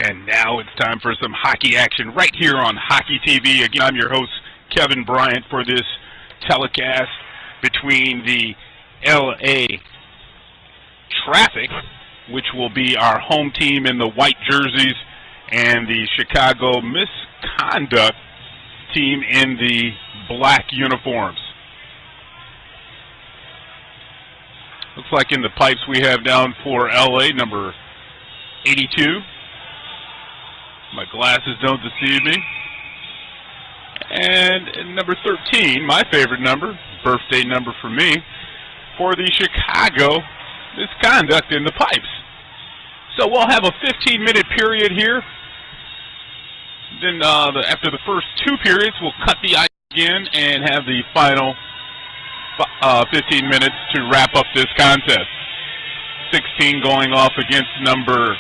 And now it's time for some hockey action right here on Hockey TV. Again, I'm your host, Kevin Bryant, for this telecast between the LA Traffic, which will be our home team in the white jerseys, and the Chicago MsConduct team in the black uniforms. Looks like in the pipes we have down for LA, number 82. My glasses don't deceive me. And number 13, my favorite number, birthday number for me, for the Chicago MsConduct in the pipes. So we'll have a 15-minute period here. Then after the first two periods, we'll cut the ice again and have the final 15 minutes to wrap up this contest. 16 going off against number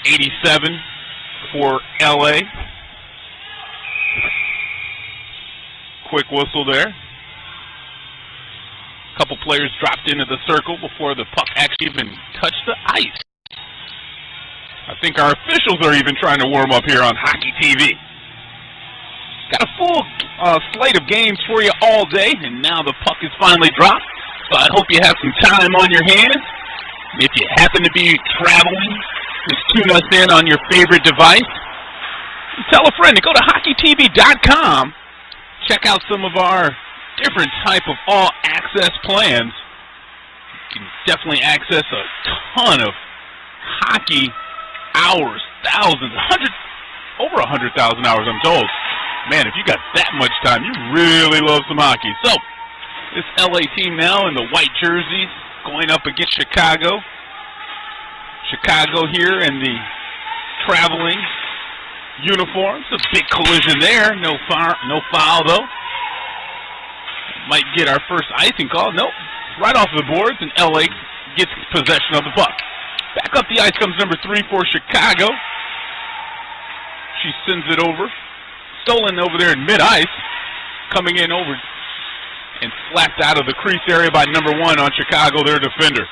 87 for LA. Quick whistle there. A couple players dropped into the circle before the puck actually even touched the ice. I think our officials are even trying to warm up here on Hockey TV. Got a full slate of games for you all day, and now the puck is finally dropped. So I hope you have some time on your hands. If you happen to be traveling, just tune us in on your favorite device. Tell a friend to go to hockeytv.com. Check out some of our different type of all-access plans. You can definitely access a ton of hockey hours, thousands, over 100,000 hours, I'm told. Man, if you got that much time, you really love some hockey. So, this LA team now in the white jerseys going up against Chicago. Chicago here in the traveling uniforms. A big collision there. No foul, though. Might get our first icing call. Nope. Right off the boards, and LA gets possession of the puck. Back up the ice comes number 3 for Chicago. She sends it over. Stolen over there in mid-ice. Coming in over and slapped out of the crease area by number 1 on Chicago, their defender.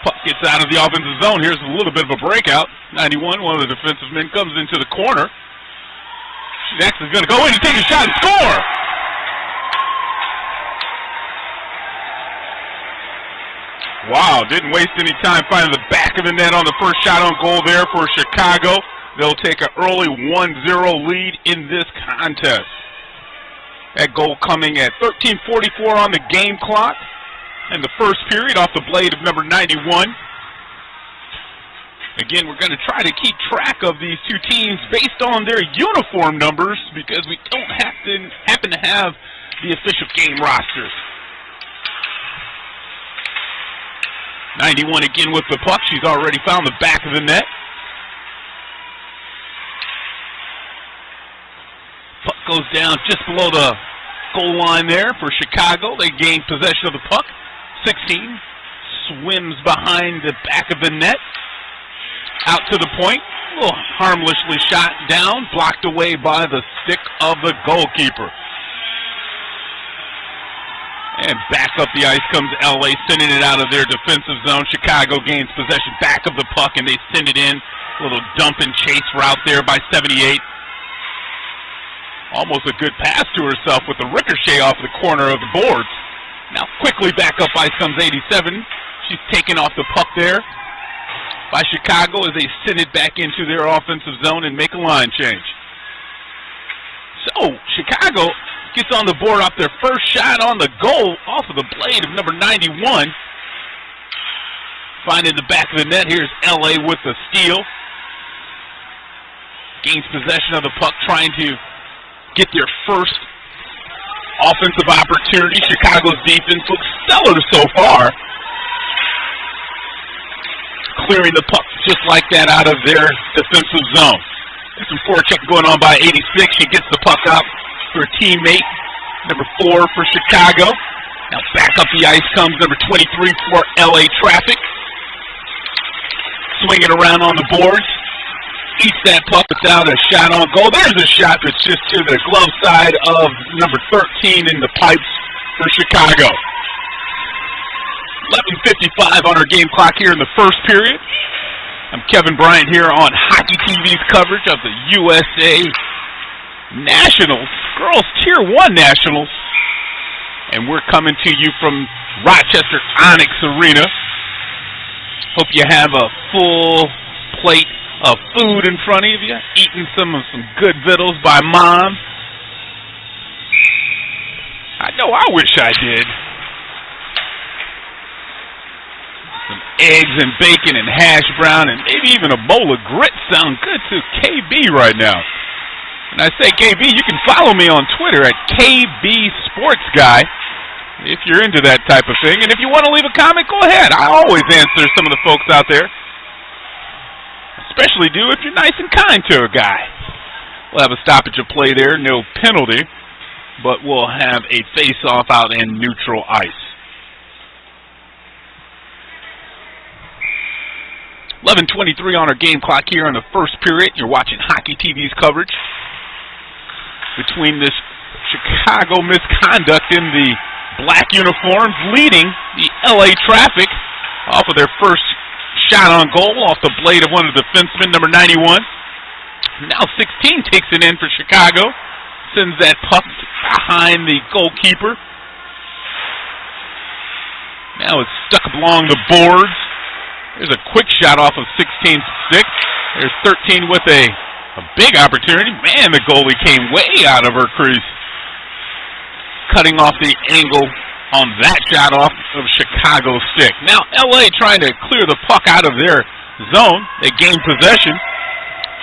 Puck gets out of the offensive zone. Here's a little bit of a breakout. 91, one of the defensive men, comes into the corner. She's actually going to go in and take a shot and score! Wow, didn't waste any time finding the back of the net on the first shot on goal there for Chicago. They'll take an early 1-0 lead in this contest. That goal coming at 13:44 on the game clock. And the first period off the blade of number 91. Again, we're going to try to keep track of these two teams based on their uniform numbers because we don't happen to have the official game rosters. 91 again with the puck. She's already found the back of the net. Puck goes down just below the goal line there for Chicago. They gain possession of the puck. 16 swims behind the back of the net. Out to the point. A little harmlessly shot down. Blocked away by the stick of the goalkeeper. And back up the ice comes LA, sending it out of their defensive zone. Chicago gains possession back of the puck, and they send it in. A little dump and chase route there by 78. Almost a good pass to herself with the ricochet off the corner of the boards. Now quickly back up ice comes 87. She's taken off the puck there by Chicago as they send it back into their offensive zone and make a line change. So Chicago gets on the board off their first shot on the goal off of the blade of number 91. Finding the back of the net. Here's LA with the steal. Gains possession of the puck, trying to get their first offensive opportunity. Chicago's defense looks stellar so far. Clearing the puck just like that out of their defensive zone. There's some forecheck going on by 86. She gets the puck up for a teammate, number 4 for Chicago. Now back up the ice comes number 23 for LA Traffic. Swinging around on the boards. Eats that puck without a shot on goal. There's a shot that's just to the glove side of number 13 in the pipes for Chicago. 11:55 on our game clock here in the first period. I'm Kevin Bryant here on Hockey TV's coverage of the USA Nationals, Girls Tier 1 Nationals. And we're coming to you from Rochester Onyx Arena. Hope you have a full plate of food in front of you, eating some good victuals by Mom. I know I wish I did. Some eggs and bacon and hash brown and maybe even a bowl of grits sound good to KB right now. When I say KB, you can follow me on Twitter at KB Sports Guy if you're into that type of thing. And if you want to leave a comment, go ahead. I always answer some of the folks out there. Especially do if you're nice and kind to a guy. We'll have a stoppage of play there, no penalty, but we'll have a face-off out in neutral ice. 11:23 on our game clock here in the first period. You're watching Hockey TV's coverage between this Chicago MsConduct in the black uniforms leading the LA Traffic off of their first shot on goal off the blade of one of the defensemen, number 91. Now 16 takes it in for Chicago. Sends that puck behind the goalkeeper. Now it's stuck along the boards. There's a quick shot off of 16's stick. There's 13 with a big opportunity. Man, the goalie came way out of her crease. Cutting off the angle on that shot off of Chicago's stick. Now LA trying to clear the puck out of their zone. They gain possession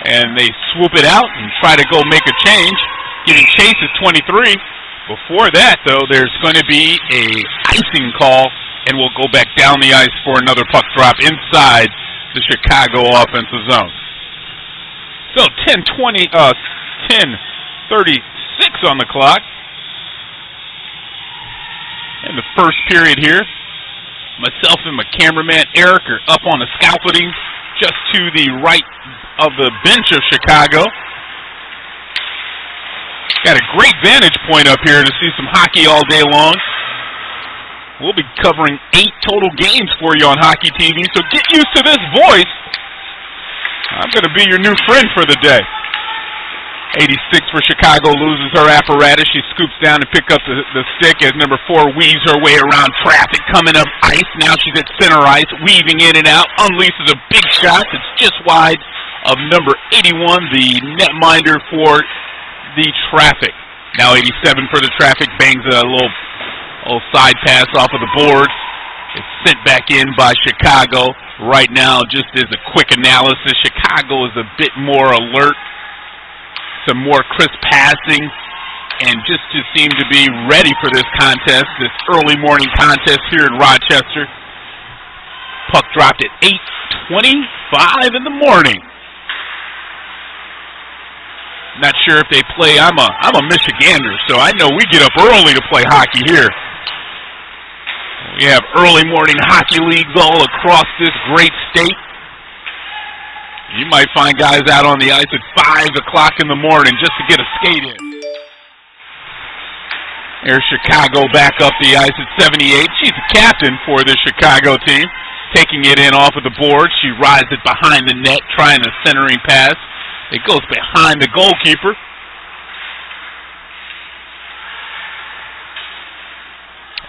and they swoop it out and try to go make a change. Giving chase is 23. Before that, though, there's going to be a icing call, and we'll go back down the ice for another puck drop inside the Chicago offensive zone. So 10:36 on the clock. In the first period here, myself and my cameraman Eric are up on the scaffolding just to the right of the bench of Chicago. Got a great vantage point up here to see some hockey all day long. We'll be covering 8 total games for you on Hockey TV, so get used to this voice. I'm going to be your new friend for the day. 86 for Chicago loses her apparatus. She scoops down and picks up the stick as number 4 weaves her way around traffic, coming up ice. Now she's at center ice, weaving in and out, unleashes a big shot that's just wide of number 81, the netminder for the Traffic. Now 87 for the Traffic, bangs a little side pass off of the boards. It's sent back in by Chicago. Right now, just as a quick analysis, Chicago is a bit more alert, some more crisp passing, and just to seem to be ready for this contest, this early morning contest here in Rochester. Puck dropped at 8:25 in the morning. Not sure if they play. I'm a Michigander, so I know we get up early to play hockey here. We have early morning hockey leagues all across this great state. You might find guys out on the ice at 5 o'clock in the morning just to get a skate in. There's Chicago back up the ice at 78. She's the captain for the Chicago team. Taking it in off of the board. She rides it behind the net, trying a centering pass. It goes behind the goalkeeper.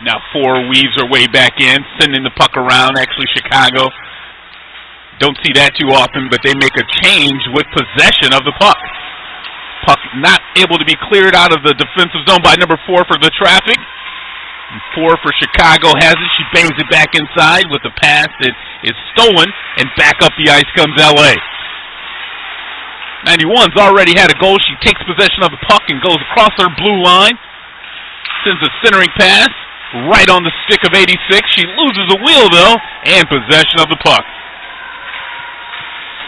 Now 4 weaves her way back in, sending the puck around. Actually, Chicago, don't see that too often, but they make a change with possession of the puck. Puck not able to be cleared out of the defensive zone by number 4 for the Traffic. And 4 for Chicago has it. She bangs it back inside with the pass that is stolen, and back up the ice comes LA. 91's already had a goal. She takes possession of the puck and goes across her blue line. Sends a centering pass right on the stick of 86. She loses a wheel, though, and possession of the puck.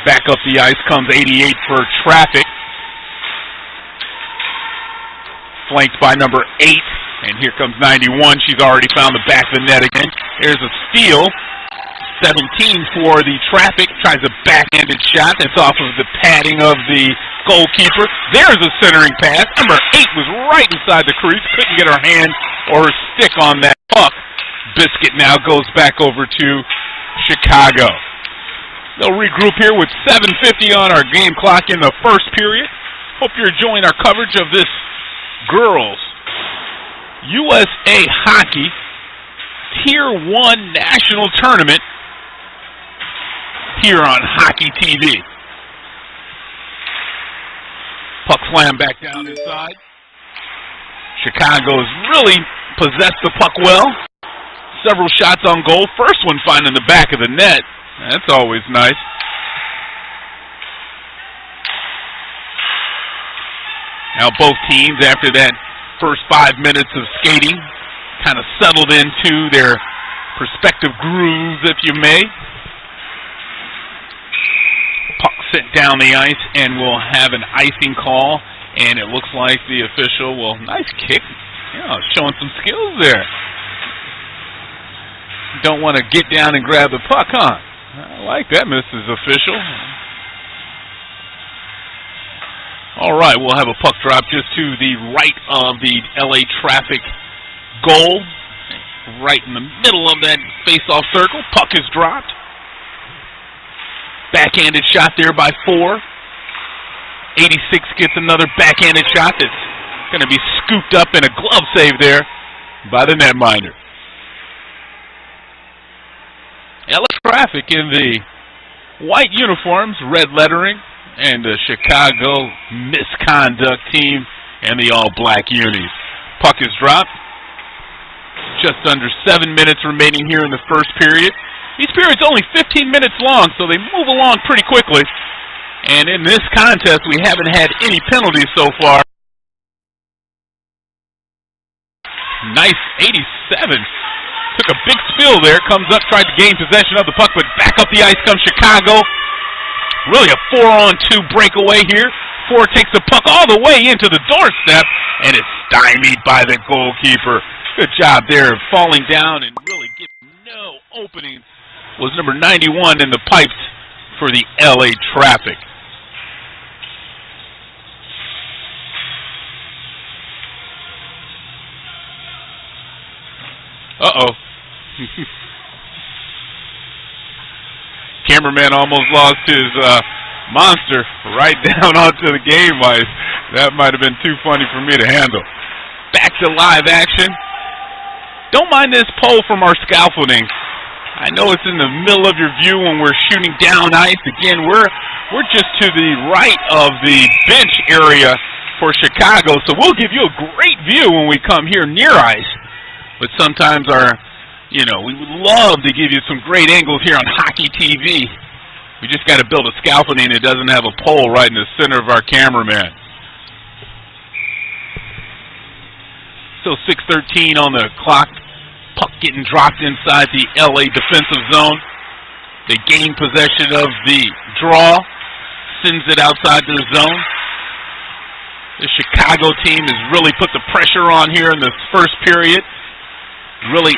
Back up the ice comes 88 for Traffic. Flanked by number 8. And here comes 91. She's already found the back of the net again. Here's a steal. 17 for the Traffic. Tries a backhanded shot. That's off of the padding of the goalkeeper. There's a centering pass. Number 8 was right inside the crease. Couldn't get her hand or her stick on that puck. Biscuit now goes back over to Chicago. They'll regroup here with 7:50 on our game clock in the first period. Hope you're enjoying our coverage of this girls USA Hockey Tier 1 National Tournament here on Hockey TV. Puck slam back down inside. Chicago's really possessed the puck well. Several shots on goal. First one finding the back of the net. That's always nice. Now both teams, after that first 5 minutes of skating, kind of settled into their respective grooves, if you may. Puck sent down the ice, and we'll have an icing call. And it looks like the official, well, nice kick. Yeah, showing some skills there. Don't want to get down and grab the puck, huh? I like that, Mrs. Official. All right, we'll have a puck drop just to the right of the LA Traffic goal. Right in the middle of that face-off circle. Puck is dropped. Backhanded shot there by 4. 86 gets another backhanded shot that's going to be scooped up in a glove save there by the netminder. LA Traffic in the white uniforms, red lettering, and the Chicago MsConduct team and the all-black unis. Puck is dropped. Just under 7 minutes remaining here in the first period. These periods only 15 minutes long, so they move along pretty quickly. And in this contest, we haven't had any penalties so far. Nice 87. Took a big spill there, comes up, tried to gain possession of the puck, but back up the ice comes Chicago. Really a 4-on-2 breakaway here. 4 takes the puck all the way into the doorstep, and it's stymied by the goalkeeper. Good job there of falling down and really giving no opening. Was number 91 in the pipes for the LA Traffic. Uh-oh. Cameraman almost lost his monster right down onto the game ice. That might have been too funny for me to handle. Back to live action. Don't mind this pole from our scaffolding. I know it's in the middle of your view when we're shooting down ice. Again, we're just to the right of the bench area for Chicago, so we'll give you a great view when we come here near ice. But sometimes we would love to give you some great angles here on Hockey TV. We just got to build a scaffolding that doesn't have a pole right in the center of our cameraman. Still 6:13 on the clock. Puck getting dropped inside the LA defensive zone. They gain possession of the draw. Sends it outside their zone. The Chicago team has really put the pressure on here in this first period. Really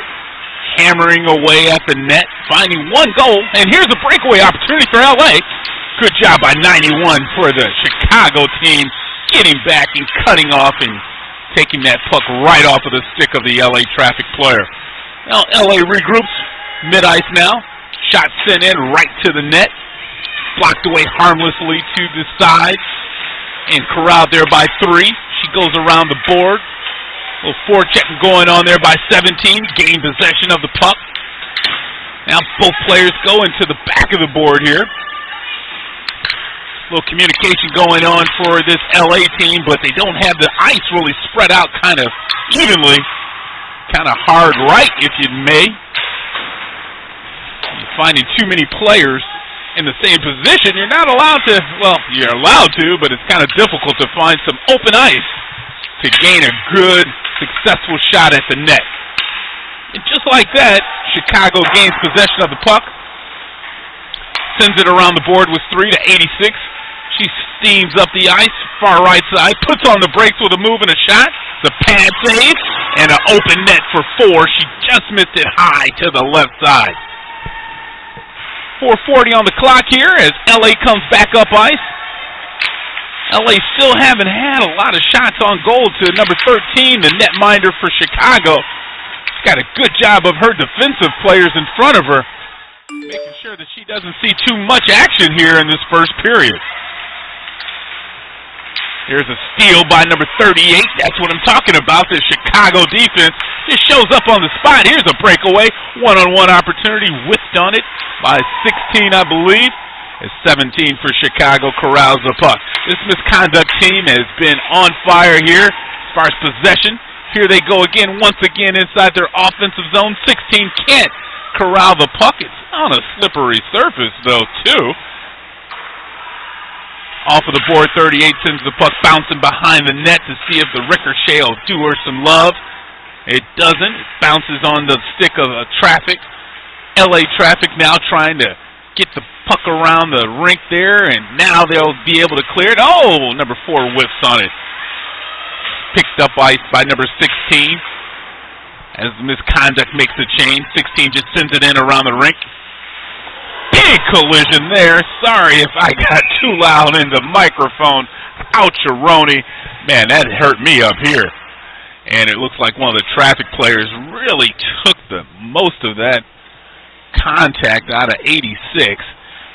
hammering away at the net, finding one goal, and here's a breakaway opportunity for LA. Good job by 91 for the Chicago team, getting back and cutting off and taking that puck right off of the stick of the LA Traffic player. Now LA regroups mid-ice now. Shot sent in right to the net. Blocked away harmlessly to the side and corralled there by 3. She goes around the board. A little forechecking going on there by 17. Gain possession of the puck. Now both players go into the back of the board here. A little communication going on for this LA team, but they don't have the ice really spread out kind of evenly. Kind of hard right, if you may. You're finding too many players in the same position. You're not allowed to, well, you're allowed to, but it's kind of difficult to find some open ice to gain a good, successful shot at the net. And just like that, Chicago gains possession of the puck. Sends it around the board with 3 to 86. She steams up the ice, far right side, puts on the brakes with a move and a shot. The pad save, and an open net for 4. She just missed it high to the left side. 4:40 on the clock here as LA comes back up ice. LA still haven't had a lot of shots on goal to number 13, the netminder for Chicago. got a good job of her defensive players in front of her, making sure that she doesn't see too much action here in this first period. Here's a steal by number 38. That's what I'm talking about. The Chicago defense just shows up on the spot. Here's a breakaway. One-on-one opportunity. Whiffed on it by 16, I believe. As 17 for Chicago corrals the puck. This MsConduct team has been on fire here as far as possession. Here they go again, once again inside their offensive zone. 16 can't corral the puck. It's on a slippery surface, though, too. Off of the board, 38 sends the puck bouncing behind the net to see if the ricochet will do her some love. It doesn't. It bounces on the stick of traffic. LA Traffic now trying to get the puck around the rink there, and now they'll be able to clear it. Oh, number 4 whiffs on it. Picked up ice by number 16. As MsConduct makes the change, 16 just sends it in around the rink. Big collision there. Sorry if I got too loud in the microphone. Ouch-a-roni. Man, that hurt me up here. And it looks like one of the traffic players really took the most of that contact out of 86.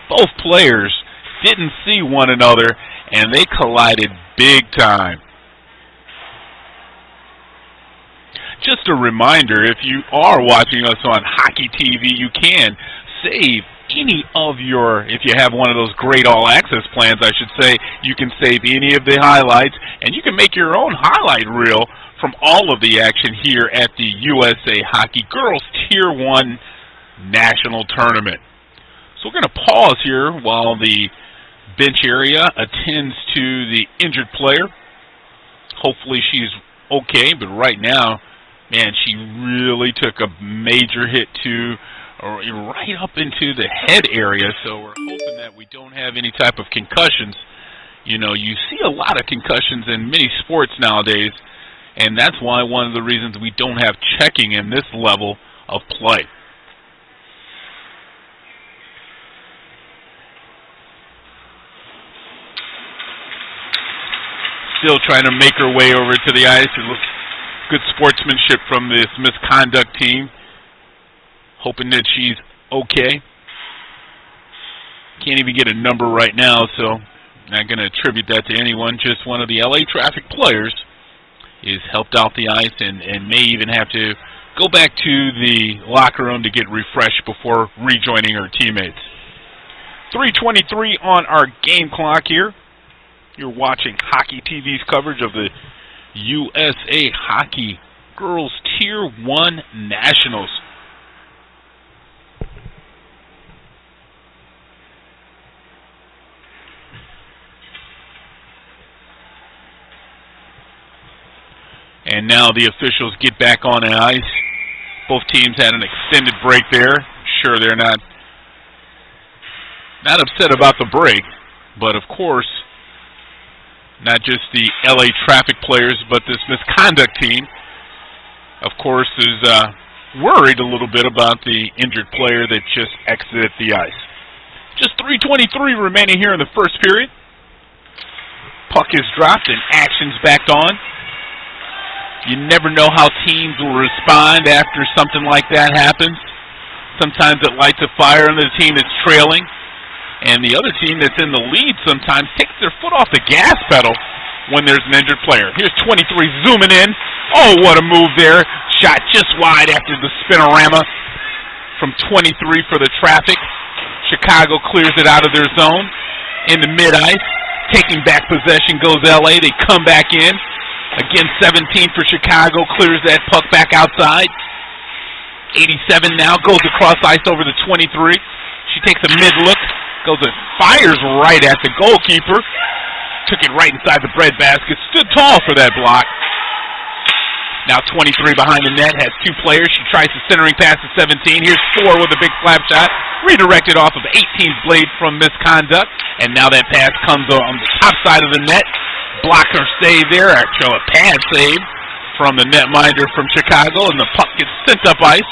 Both players didn't see one another, and they collided big time. Just a reminder, if you are watching us on Hockey TV, you can save any of your, if you have one of those great all-access plans, I should say, you can save any of the highlights, and you can make your own highlight reel from all of the action here at the USA Hockey Girls Tier 1 National Tournament. So we're going to pause here while the bench area attends to the injured player. Hopefully she's okay, but right now, man, she really took a major hit to right up into the head area, so we're hoping that we don't have any type of concussions. You know, you see a lot of concussions in many sports nowadays, and that's why one of the reasons we don't have checking in this level of play. Still trying to make her way over to the ice. It looks good sportsmanship from this MsConduct team. Hoping that she's okay. Can't even get a number right now, so not going to attribute that to anyone. Just one of the LA Traffic players is helped off the ice and may even have to go back to the locker room to get refreshed before rejoining her teammates. 3:23 on our game clock here. You're watching Hockey TV's coverage of the USA Hockey Girls Tier 1 Nationals. And now the officials get back on the ice. Both teams had an extended break there. Sure, they're not upset about the break, but of course, not just the LA Traffic players, but this MsConduct team, of course, is worried a little bit about the injured player that just exited the ice. Just 3:23 remaining here in the first period. Puck is dropped and action's back on. You never know how teams will respond after something like that happens. Sometimes it lights a fire on the team that's trailing, and the other team that's in the lead sometimes takes their foot off the gas pedal when there's an injured player. Here's 23 zooming in. Oh, what a move there. Shot just wide after the spinorama from 23 for the Traffic. Chicago clears it out of their zone. In the mid-ice, taking back possession goes LA. They come back in. Again, 17 for Chicago, clears that puck back outside. 87 now, goes across ice over to 23. She takes a mid-look, goes and fires right at the goalkeeper. Took it right inside the breadbasket, stood tall for that block. Now 23 behind the net, has two players. She tries the centering pass to 17. Here's 4 with a big slap shot. Redirected off of 18's blade from MsConduct. And now that pass comes on the top side of the net. Blocker save there, actually a pad save from the netminder from Chicago, and the puck gets sent up ice.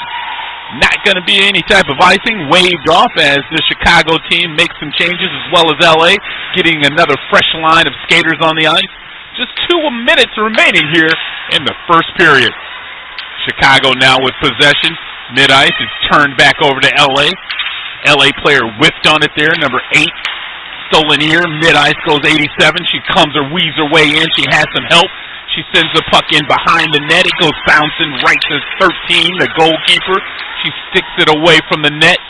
Not going to be any type of icing, waved off as the Chicago team makes some changes, as well as LA, getting another fresh line of skaters on the ice. Just 2 minutes remaining here in the first period. Chicago now with possession. Mid-ice, it's turned back over to LA. LA player whipped on it there, number 8. Stolen here, mid-ice goes 87. She comes or weaves her way in. She has some help. She sends the puck in behind the net. It goes bouncing right to 13, the goalkeeper. She sticks it away from the net.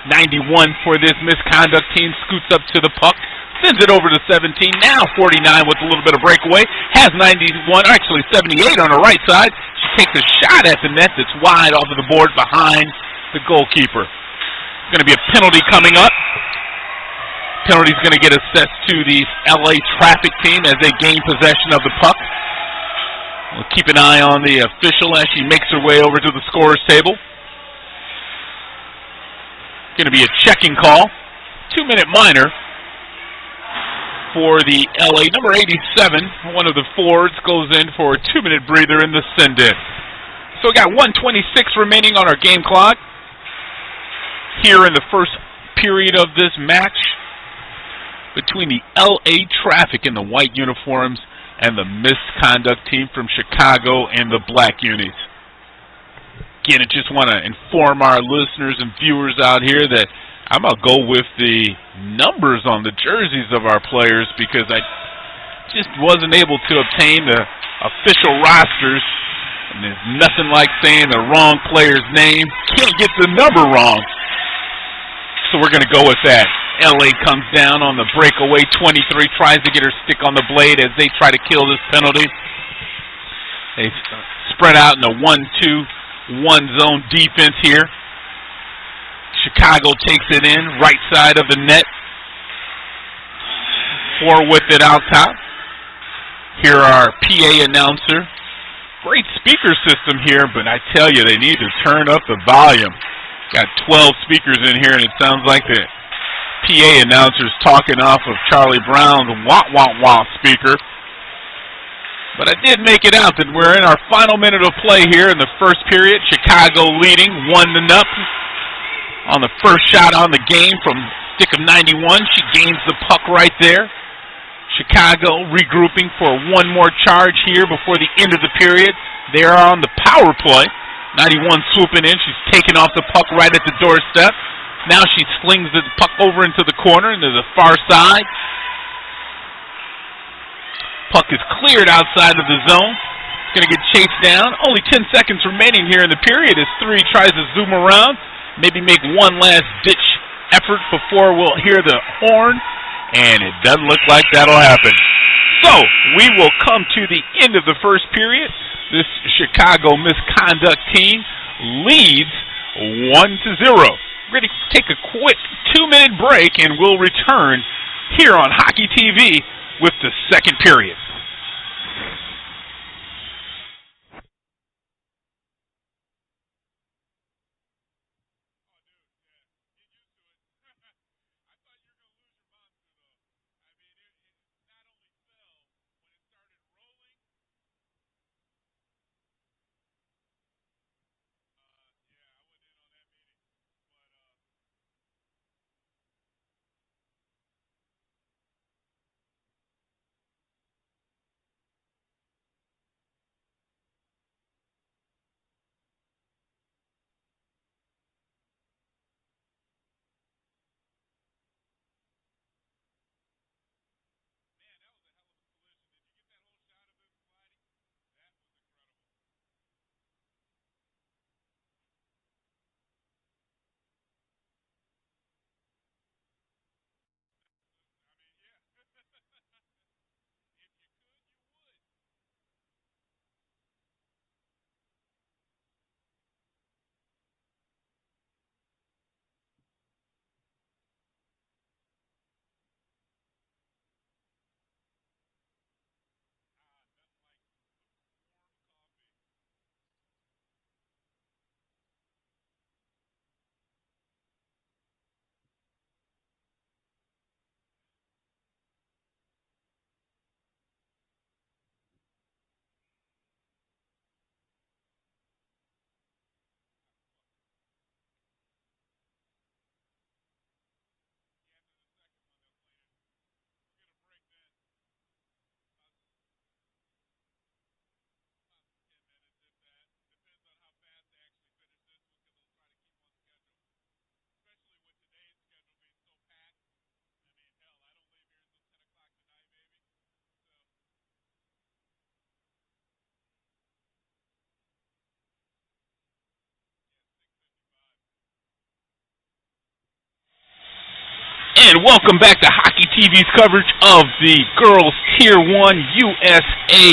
91 for this misconduct team, scoots up to the puck, sends it over to 17. Now 49 with a little bit of breakaway. Has 91, actually 78 on her right side. She takes a shot at the net that's wide off of the board behind the goalkeeper. It's going to be a penalty coming up. Penalty's going to get assessed to the LA Traffic team as they gain possession of the puck. We'll keep an eye on the official as she makes her way over to the scorer's table. Going to be a checking call. 2-minute minor for the LA. Number 87, one of the forwards, goes in for a 2-minute breather in the send-in. So we got 1:26 remaining on our game clock here in the first period of this match between the LA Traffic in the white uniforms and the misconduct team from Chicago in the black unis. Again, I just want to inform our listeners and viewers out here that I'm going to go with the numbers on the jerseys of our players because I just wasn't able to obtain the official rosters. And there's nothing like saying the wrong player's name. Can't get the number wrong. So we're going to go with that. LA comes down on the breakaway. 23 tries to get her stick on the blade as they try to kill this penalty. They spread out in a 1-2-1 zone defense here. Chicago takes it in, right side of the net. 4 with it out top. Here our PA announcer. Great speaker system here, but I tell you, they need to turn up the volume. Got 12 speakers in here, and it sounds like the PA announcer's talking off of Charlie Brown's wah-wah-wah speaker. But I did make it out that we're in our final minute of play here in the first period. Chicago leading 1-0 on the first shot on the game from stick of 91. She gains the puck right there. Chicago regrouping for one more charge here before the end of the period. They are on the power play. 91 swooping in. She's taking off the puck right at the doorstep. Now she slings the puck over into the corner, into the far side. Puck is cleared outside of the zone. It's going to get chased down. Only 10 seconds remaining here in the period as 3 tries to zoom around. Maybe make one last ditch effort before we'll hear the horn. And it doesn't look like that'll happen. So, we will come to the end of the first period. This Chicago misconduct team leads 1-0. We're going to take a quick 2-minute break, and we'll return here on Hockey TV with the second period. And welcome back to Hockey TV's coverage of the Girls Tier 1 USA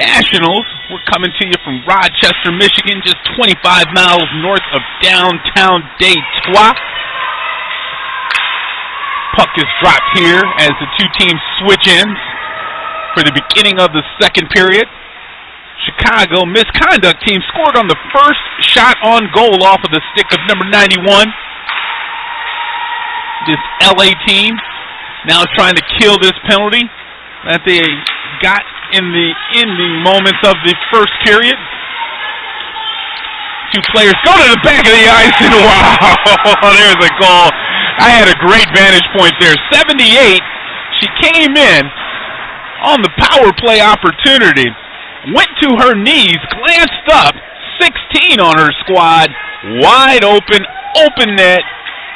Nationals. We're coming to you from Rochester, Michigan, just 25 miles north of downtown Detroit. Puck is dropped here as the two teams switch ends for the beginning of the second period. Chicago MsConduct team scored on the first shot on goal off of the stick of number 91. This LA team now trying to kill this penalty that they got in the ending moments of the first period. Two players go to the back of the ice, and wow, there's a goal. I had a great vantage point there. 78, she came in on the power play opportunity, went to her knees, glanced up, 16 on her squad, wide open, open net.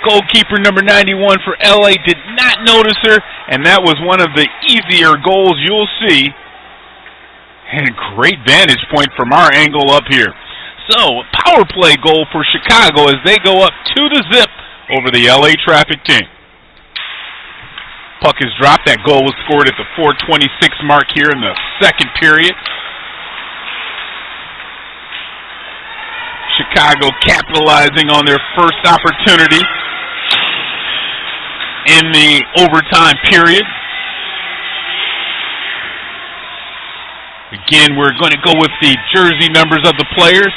Goalkeeper number 91 for LA did not notice her, and that was one of the easier goals you'll see. And a great vantage point from our angle up here. So, power play goal for Chicago as they go up 2-0 over the LA Traffic team. Puck is dropped. That goal was scored at the 4:26 mark here in the second period. Chicago capitalizing on their first opportunity in the overtime period. Again, we're going to go with the jersey numbers of the players.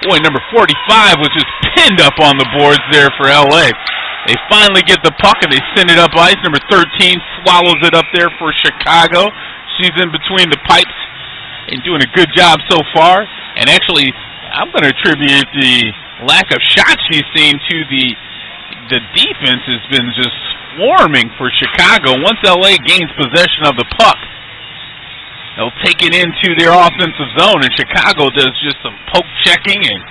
Boy, number 45 was just pinned up on the boards there for LA. They finally get the puck and they send it up ice. Number 13 swallows it up there for Chicago. She's in between the pipes and doing a good job so far. And actually, I'm going to attribute the lack of shots she's seen to the defense has been just swarming for Chicago. Once LA gains possession of the puck, they'll take it into their offensive zone, and Chicago does just some poke checking and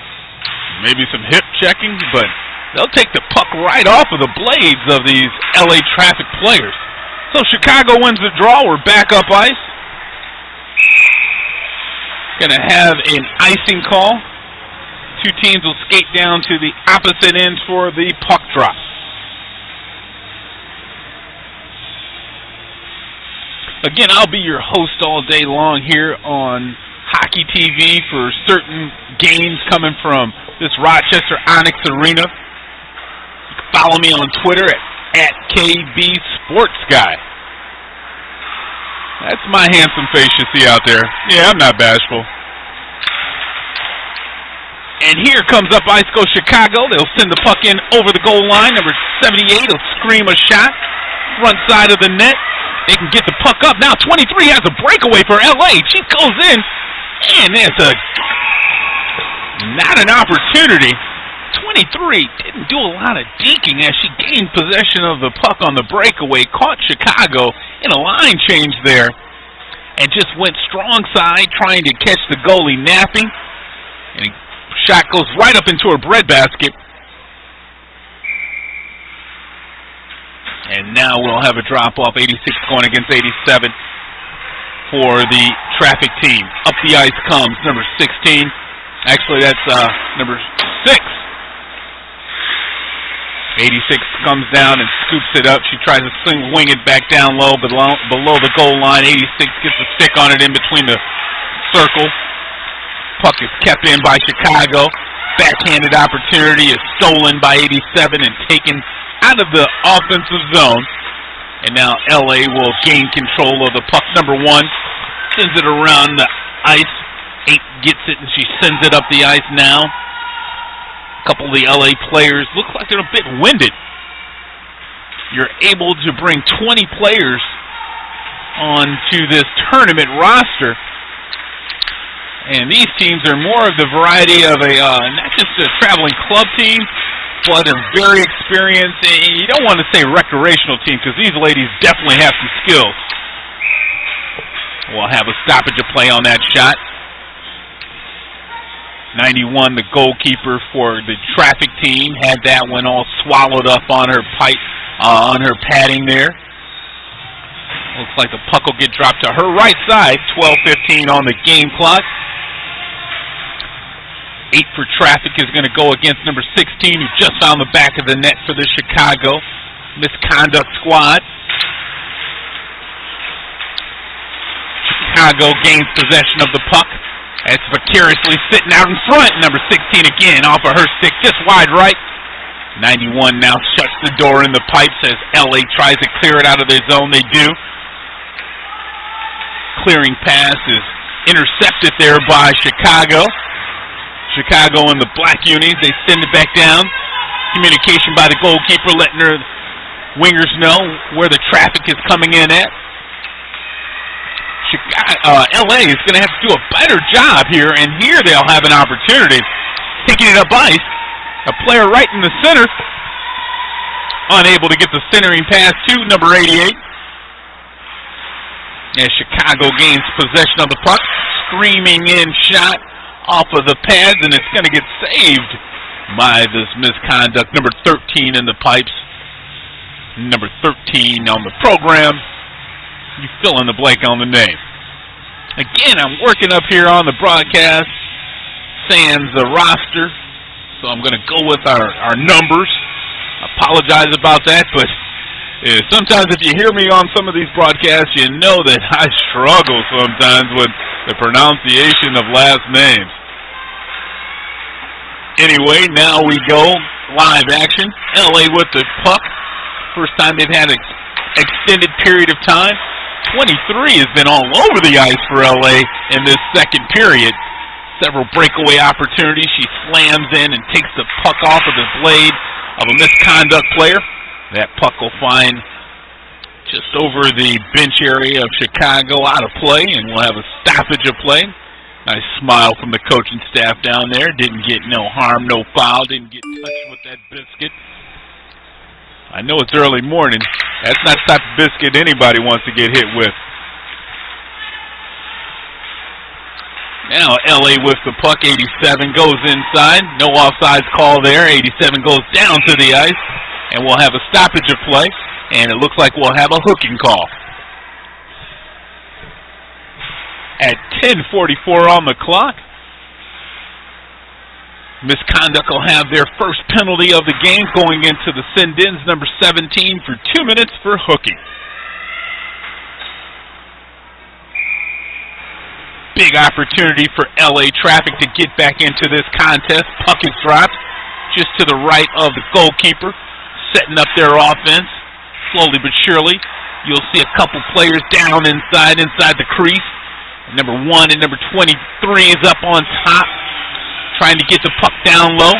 maybe some hip checking, but they'll take the puck right off of the blades of these LA Traffic players. So Chicago wins the draw. We're back up ice. Gonna have an icing call. Two teams will skate down to the opposite ends for the puck drop. Again, I'll be your host all day long here on Hockey TV for certain games coming from this Rochester Onyx Arena. You can follow me on Twitter at KB Sports Guy. That's my handsome face you see out there. Yeah, I'm not bashful. And here comes up ice goes Chicago. They'll send the puck in over the goal line. Number 78 will scream a shot. Front side of the net. They can get the puck up. Now 23 has a breakaway for LA. She goes in, and there's not an opportunity. 23 didn't do a lot of dinking as she gained possession of the puck on the breakaway. Caught Chicago in a line change there, and just went strong side trying to catch the goalie napping. And shot goes right up into her breadbasket. And now we'll have a drop-off, 86 going against 87 for the Traffic team. Up the ice comes number 16. Actually, that's number 6. 86 comes down and scoops it up. She tries to wing it back down low, below the goal line. 86 gets a stick on it in between the circle. Puck is kept in by Chicago. Backhanded opportunity is stolen by 87 and taken out of the offensive zone. And now LA will gain control of the puck. Number 1 sends it around the ice. 8 gets it and she sends it up the ice now. A couple of the LA players look like they're a bit winded. You're able to bring 20 players onto this tournament roster. And these teams are more of the variety of not just a traveling club team, but they're very experienced. And you don't want to say recreational team because these ladies definitely have some skills. We'll have a stoppage of play on that shot. 91, the goalkeeper for the Traffic team, had that one all swallowed up on her on her padding there. Looks like the puck will get dropped to her right side. 12:15 on the game clock. 8 for Traffic is going to go against number 16, who just found the back of the net for the Chicago. Misconduct squad. Chicago gains possession of the puck. It's vicariously sitting out in front. Number 16 again off of her stick, just wide right. 91 now shuts the door in the pipes as LA tries to clear it out of their zone. They do. Clearing pass is intercepted there by Chicago. Chicago in the black unis, they send it back down. Communication by the goalkeeper letting her wingers know where the traffic is coming in at. LA is going to have to do a better job here, and here they'll have an opportunity. Taking it up ice. A player right in the center. Unable to get the centering pass to number 88. As Chicago gains possession of the puck. Screaming in shot off of the pads, and it's going to get saved by this misconduct. Number 13 in the pipes. Number 13 on the program. You fill in the blank on the name. Again, I'm working up here on the broadcast, sans the roster, so I'm going to go with our numbers. I apologize about that, but sometimes if you hear me on some of these broadcasts, you know that I struggle sometimes with the pronunciation of last names. Anyway, now we go live action. LA with the puck. First time they've had an extended period of time. 23 has been all over the ice for LA in this second period. Several breakaway opportunities. She slams in and takes the puck off of the blade of a misconduct player. That puck will find just over the bench area of Chicago, out of play, and we'll have a stoppage of play. Nice smile from the coaching staff down there. Didn't get no harm, no foul. Didn't get touched with that biscuit. I know it's early morning. That's not the type of biscuit anybody wants to get hit with. Now LA with the puck. 87 goes inside. No offsides call there. 87 goes down to the ice. And we'll have a stoppage of play. And it looks like we'll have a hooking call. At 10:44 on the clock, Misconduct will have their first penalty of the game going into the send-ins, number 17, for 2 minutes for hooking. Big opportunity for LA Traffic to get back into this contest. Puck is dropped just to the right of the goalkeeper, setting up their offense. Slowly but surely, you'll see a couple players down inside the crease. Number 1 and number 23 is up on top, trying to get the puck down low.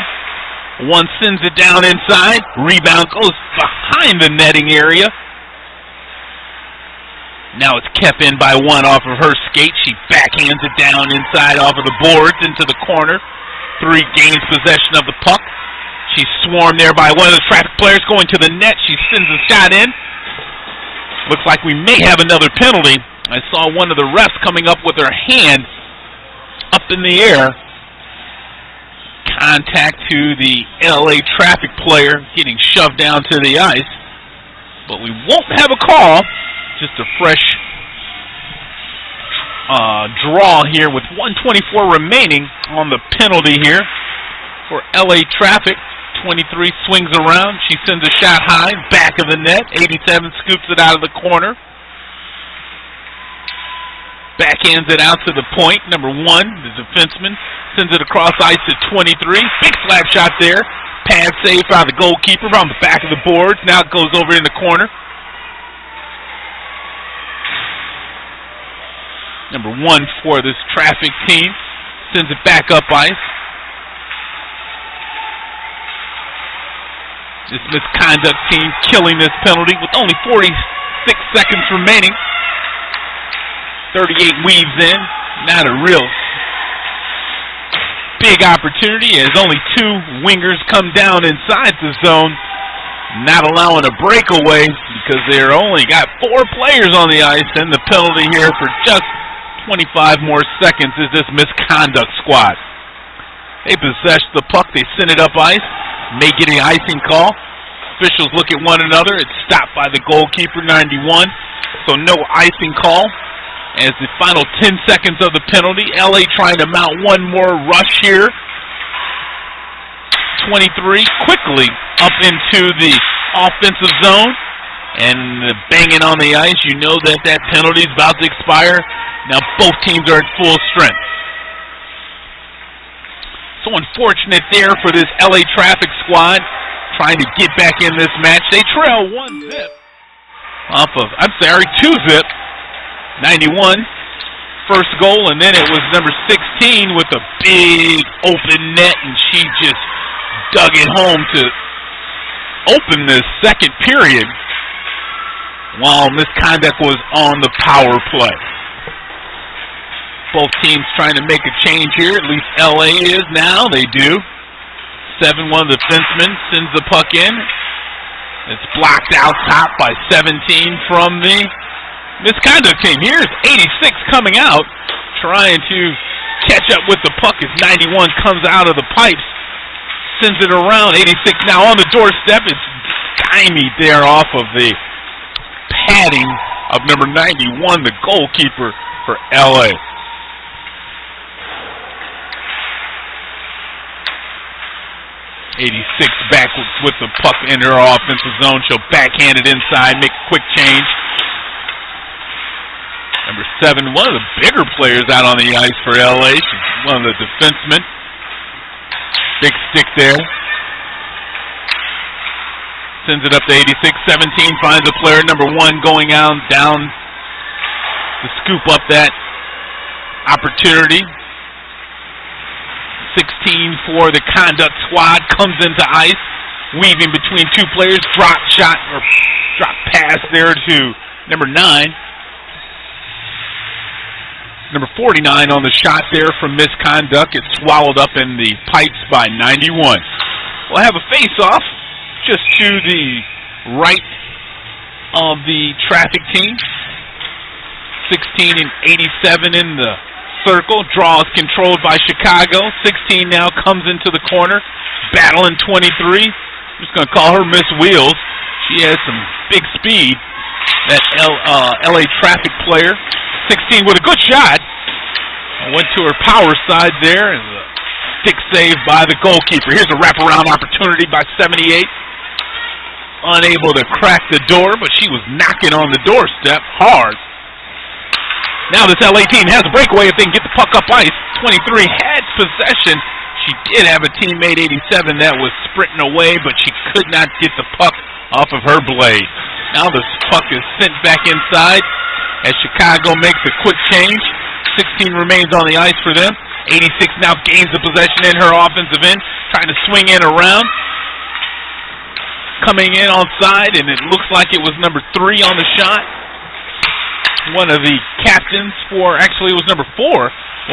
One sends it down inside. Rebound goes behind the netting area. Now it's kept in by one off of her skate. She backhands it down inside off of the boards into the corner. 3 gains possession of the puck. She's swarmed there by one of the Traffic players going to the net. She sends a shot in. Looks like we may have another penalty. I saw one of the refs coming up with her hand up in the air. Contact to the LA Traffic player, getting shoved down to the ice. But we won't have a call. Just a fresh draw here with 1:24 remaining on the penalty here for LA Traffic. 23 swings around. She sends a shot high, back of the net. 87 scoops it out of the corner. Backhands it out to the point. Number 1, the defenseman, sends it across ice to 23. Big slap shot there. Pad save by the goalkeeper on the back of the boards. Now it goes over in the corner. Number 1 for this Traffic team sends it back up ice. This Misconduct team killing this penalty with only 46 seconds remaining. 38 weaves in. Not a real big opportunity as only 2 wingers come down inside the zone. Not allowing a breakaway because they're only got 4 players on the ice, and the penalty here for just 25 more seconds is this Misconduct squad. They possess the puck. They send it up ice. May get an icing call. Officials look at one another. It's stopped by the goalkeeper, 91. So no icing call. As the final 10 seconds of the penalty, LA trying to mount one more rush here. 23, quickly up into the offensive zone and banging on the ice. You know that that penalty is about to expire. Now both teams are at full strength. So unfortunate there for this LA Traffic squad trying to get back in this match. They trail 1-0 off of, 2-0, 91. First goal, and then it was number 16 with a big open net, and she just dug it home to open the second period while MsConduct was on the power play. Both teams trying to make a change here. At least LA is now. They do. 7-1 defenseman sends the puck in. It's blocked out top by 17 from the MsConduct team. Here's 86 coming out, trying to catch up with the puck as 91 comes out of the pipes, sends it around. 86 now on the doorstep. It's stymied there off of the padding of number 91, the goalkeeper for LA. '86 back with the puck in her offensive zone. She'll backhand it inside, make a quick change. Number 7, one of the bigger players out on the ice for LA. She's one of the defensemen. Big stick there. Sends it up to 86. 17 finds a player. Number 1 going out down to scoop up that opportunity. 16 for the Conduct squad comes into ice, weaving between two players. Drop shot or drop pass there to number 9. Number 49 on the shot there from MsConduct. It's swallowed up in the pipes by 91. We'll have a face-off just to the right of the traffic team. 16 and 87 in the circle. Draw is controlled by Chicago. 16 now comes into the corner. Battling 23. I'm just going to call her Miss Wheels. She has some big speed. That LA Traffic player. 16 with a good shot. Went to her power side there, and a stick save by the goalkeeper. Here's a wraparound opportunity by 78. Unable to crack the door, but she was knocking on the doorstep hard. Now this LA team has a breakaway if they can get the puck up ice. 23 had possession. She did have a teammate, 87, that was sprinting away, but she could not get the puck off of her blade. Now this puck is sent back inside as Chicago makes a quick change. 16 remains on the ice for them. 86 now gains the possession in her offensive end, trying to swing in around. Coming in on side, and it looks like it was number 3 on the shot. One of the captains for, actually it was number 4,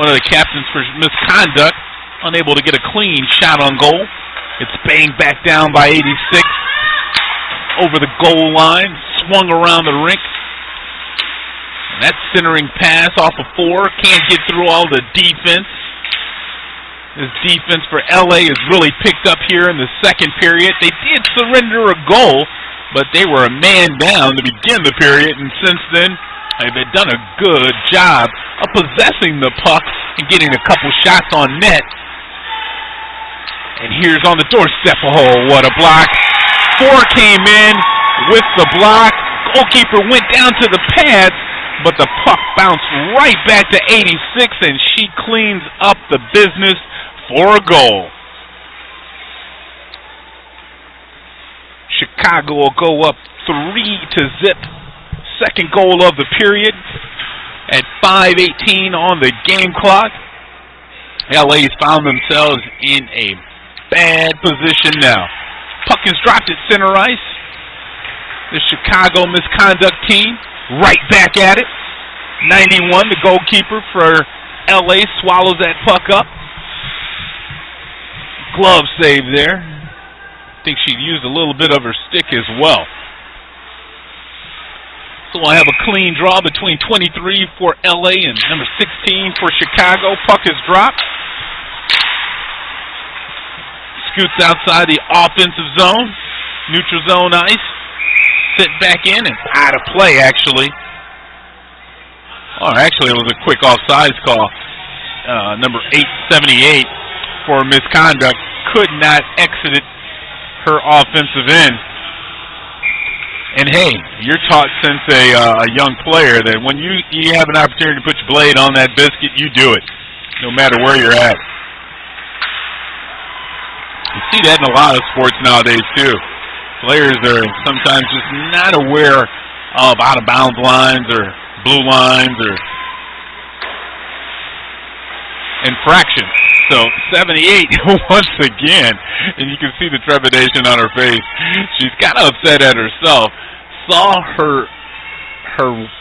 one of the captains for MsConduct, unable to get a clean shot on goal. It's banged back down by 86 over the goal line, swung around the rink. And that centering pass off of 4, can't get through all the defense. This defense for LA is really picked up here in the second period. They did surrender a goal, but they were a man down to begin the period, and since then, they've done a good job of possessing the puck and getting a couple shots on net. And here's on the doorstep, oh, what a block. 4 came in with the block. Goalkeeper went down to the pads, but the puck bounced right back to 86, and she cleans up the business for a goal. Chicago will go up 3-0. Second goal of the period at 5:18 on the game clock. LA's found themselves in a bad position now. Puck is dropped at center ice. The Chicago MsConduct team right back at it. 91, the goalkeeper for LA, swallows that puck up. Glove save there. I think she used a little bit of her stick as well. So we'll have a clean draw between 23 for LA and number 16 for Chicago. Puck is dropped. Scoots outside the offensive zone. Neutral zone ice. Sit back in and out of play, actually. Oh, actually, it was a quick offsides call. Number 878 for MsConduct could not exit her offensive end. And hey, you're taught since a young player that when you have an opportunity to put your blade on that biscuit, you do it, no matter where you're at. You see that in a lot of sports nowadays too. Players are sometimes just not aware of out-of-bounds lines or blue lines or infractions. So 78 once again, and you can see the trepidation on her face. She's kind of upset at herself. Saw her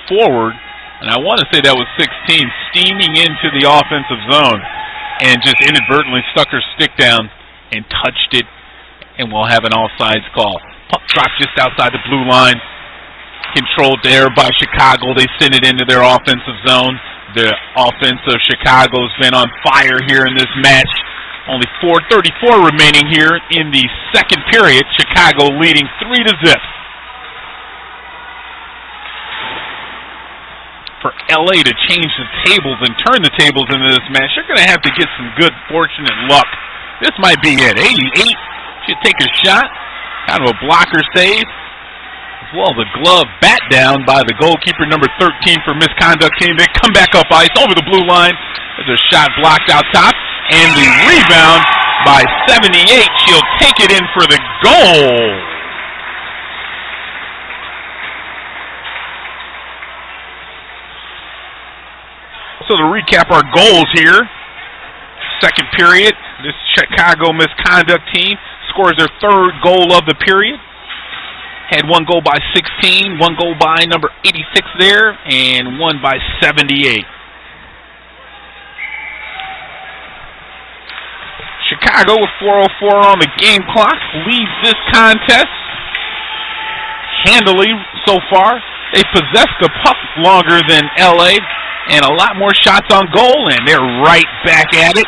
forward, and I want to say that was 16, steaming into the offensive zone, and just inadvertently stuck her stick down and touched it, and we'll have an offsides call. Puck dropped just outside the blue line. Controlled there by Chicago. They send it into their offensive zone. The offense of Chicago's been on fire here in this match. Only 4:34 remaining here in the second period. Chicago leading 3-0. For LA to change the tables and turn the tables into this match, they're going to have to get some good fortunate luck. This might be it. 88 should take a shot. Kind of a blocker save. As well, the glove bat down by the goalkeeper, number 13 for MsConduct team. They come back up ice over the blue line. There's a shot blocked out top. And the rebound by 78. She'll take it in for the goal. So to recap our goals here, second period, this Chicago MsConduct team scores their third goal of the period. Had one goal by 16, one goal by number 86 there, and one by 78. Chicago with 4:04 on the game clock leads this contest handily so far. They possess the puck longer than LA and a lot more shots on goal, and they're right back at it.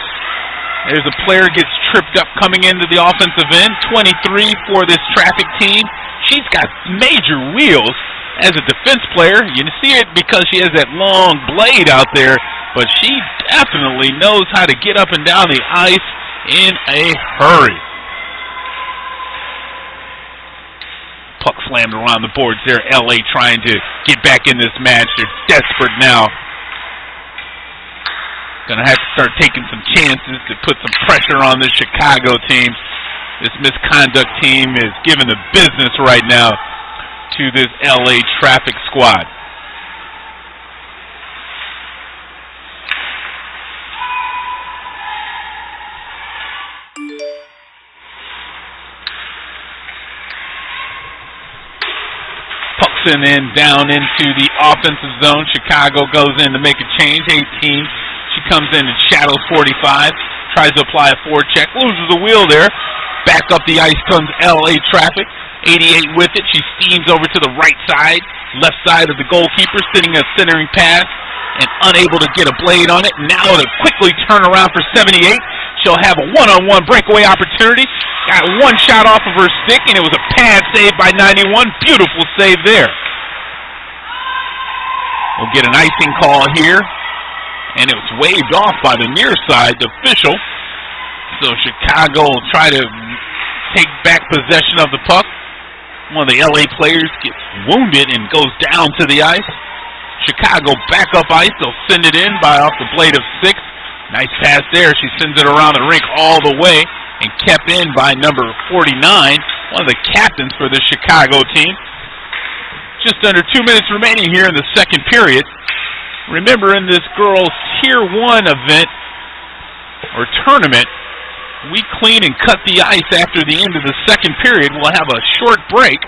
There's a player gets tripped up coming into the offensive end, 23 for this traffic team. She's got major wheels as a defense player. You see it because she has that long blade out there, but she definitely knows how to get up and down the ice in a hurry. Puck slammed around the boards there. LA trying to get back in this match. They're desperate now. Gonna have to start taking some chances to put some pressure on this Chicago team. This MsConduct team is giving the business right now to this LA traffic squad. Pucks in and down into the offensive zone. Chicago goes in to make a change. 18. She comes in and shadows 45. Tries to apply a forecheck. Loses the wheel there. Back up the ice comes LA traffic. 88 with it. She steams over to the right side. Left side of the goalkeeper. Sitting a centering pass. And unable to get a blade on it. Now to quickly turn around for 78. She'll have a one-on-one breakaway opportunity. Got one shot off of her stick. And it was a pad save by 91. Beautiful save there. We'll get an icing call here. And it was waved off by the near side official. So Chicago will try to take back possession of the puck. One of the LA players gets wounded and goes down to the ice. Chicago back up ice. They'll send it in by off the blade of 6. Nice pass there. She sends it around the rink all the way and kept in by number 49, one of the captains for the Chicago team. Just under 2 minutes remaining here in the second period. Remember, in this girls' Tier 1 event or tournament, we clean and cut the ice after the end of the second period. We'll have a short break,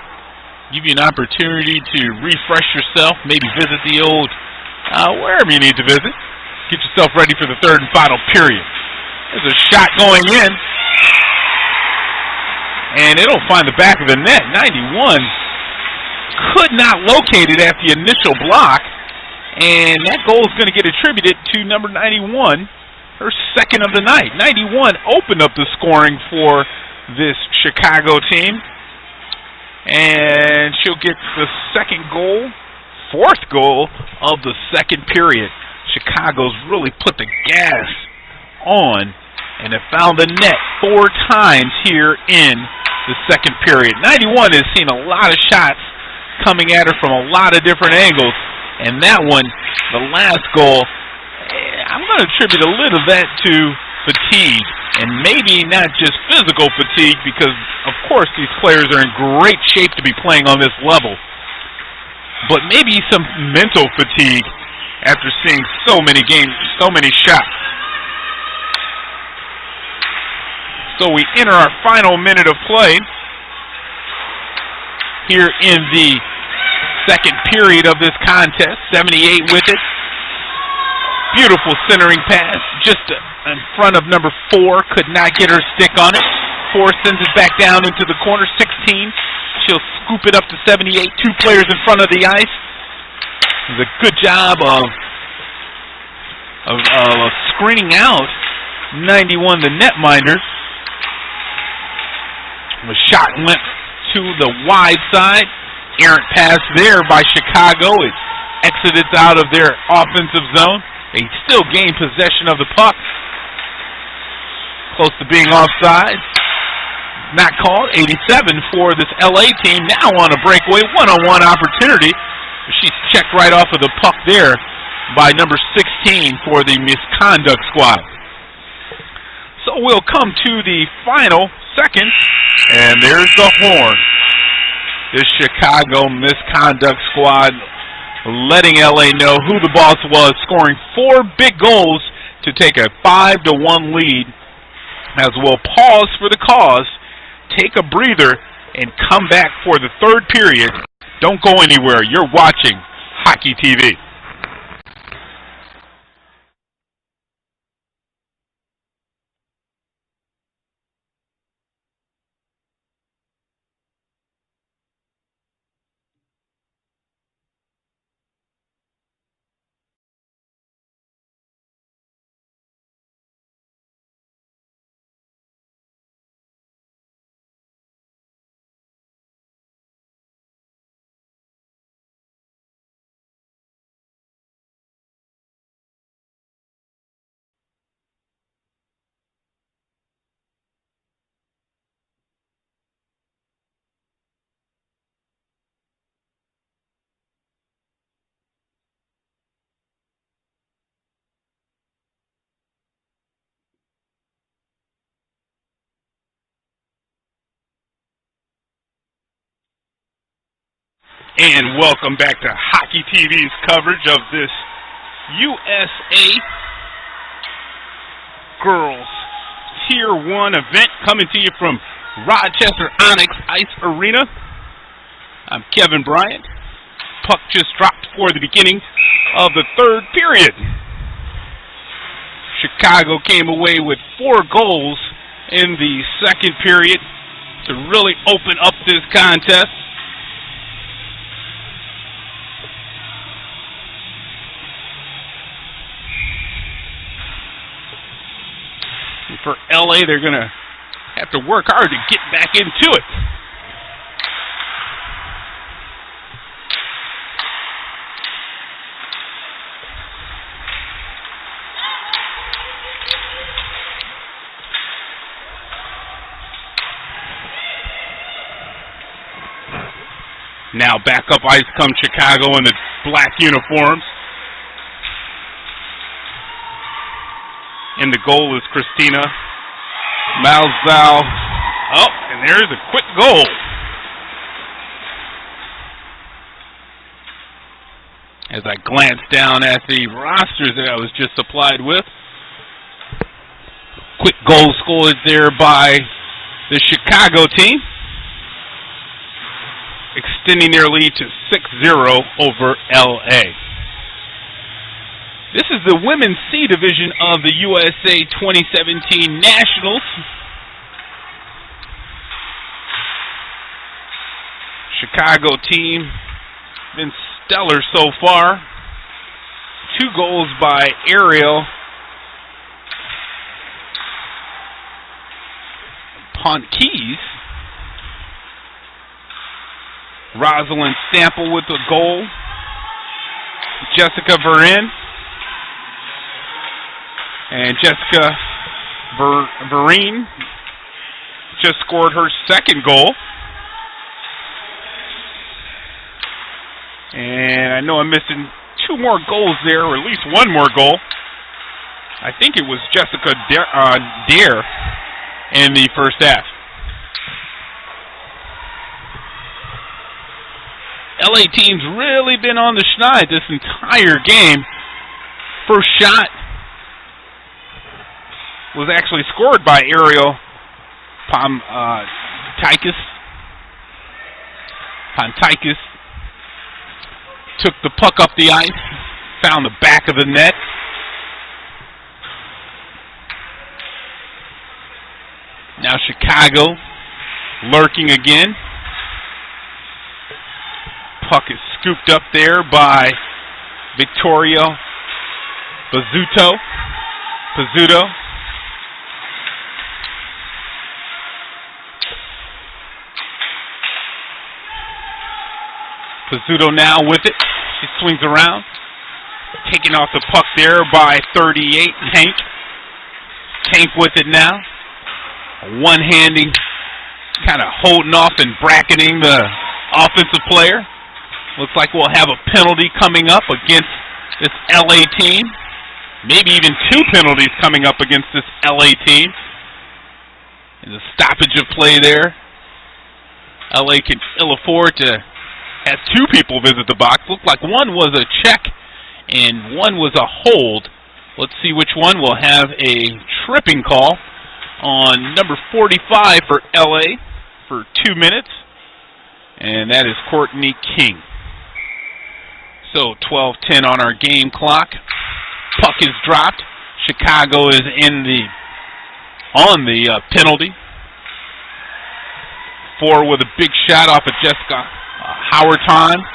give you an opportunity to refresh yourself, maybe visit the old, wherever you need to visit. Get yourself ready for the third and final period. There's a shot going in, and it'll find the back of the net. 91 could not locate it at the initial block. And that goal is going to get attributed to number 91, her second of the night. 91 opened up the scoring for this Chicago team. And she'll get the second goal, fourth goal of the second period. Chicago's really put the gas on and have found the net 4 times here in the second period. 91 has seen a lot of shots coming at her from a lot of different angles, and that one, the last goal, I'm going to attribute a little of that to fatigue, and maybe not just physical fatigue, because of course these players are in great shape to be playing on this level, but maybe some mental fatigue after seeing so many games, so many shots. So we enter our final minute of play here in the second period of this contest. 78 with it. Beautiful centering pass just in front of number 4. Could not get her stick on it. 4 sends it back down into the corner. 16. She'll scoop it up to 78. 2 players in front of the ice. It's a good job of screening out 91, the netminder. The shot went to the wide side. Errant pass there by Chicago. It exited out of their offensive zone. They still gain possession of the puck. Close to being offside. Not called. 87 for this LA team. Now on a breakaway. One-on-one opportunity. She's checked right off of the puck there by number 16 for the MsConduct squad. So we'll come to the final second, and there's the horn. This Chicago MsConduct squad letting LA know who the boss was, scoring 4 big goals to take a 5-1 lead. As we'll pause for the cause, take a breather, and come back for the third period. Don't go anywhere. You're watching Hockey TV. And welcome back to Hockey TV's coverage of this USA Girls Tier 1 event, coming to you from Rochester Onyx Ice Arena. I'm Kevin Bryant. Puck just dropped for the beginning of the third period. Chicago came away with 4 goals in the second period to really open up this contest. For LA, they're going to have to work hard to get back into it. Now back up ice comes Chicago in the black uniforms. And the goal is Christina Malzau. Oh, and there's a quick goal. As I glance down at the rosters that I was just supplied with. Quick goal scored there by the Chicago team, extending their lead to 6-0 over LA. This is the Women's C Division of the USA 2017 Nationals. Chicago team been stellar so far. 2 goals by Ariel Ponkeys. Rosalind Stample with the goal. Jessica Verin. And Jessica Vereen just scored her second goal. And I know I'm missing 2 more goals there, or at least 1 more goal. I think it was Jessica Dare in the first half. LA team's really been on the schneid this entire game. First shot was actually scored by Ariel Pontikis. Took the puck up the ice, found the back of the net. Now Chicago lurking again. Puck is scooped up there by Victoria Pizzuto. Pizzuto now with it. She swings around. Taking off the puck there by 38, Tank. Tank with it now. One-handing, kind of holding off and bracketing the offensive player. Looks like we'll have a penalty coming up against this LA team. Maybe even 2 penalties coming up against this LA team. There's a stoppage of play there. LA can ill afford to have 2 people visit the box. Looked like one was a check and one was a hold. Let's see which one. Will have a tripping call on number 45 for LA for 2 minutes. And that is Courtney King. So 12:10 on our game clock. Puck is dropped. Chicago is on the penalty. 4 with a big shot off of Jessica Howard time.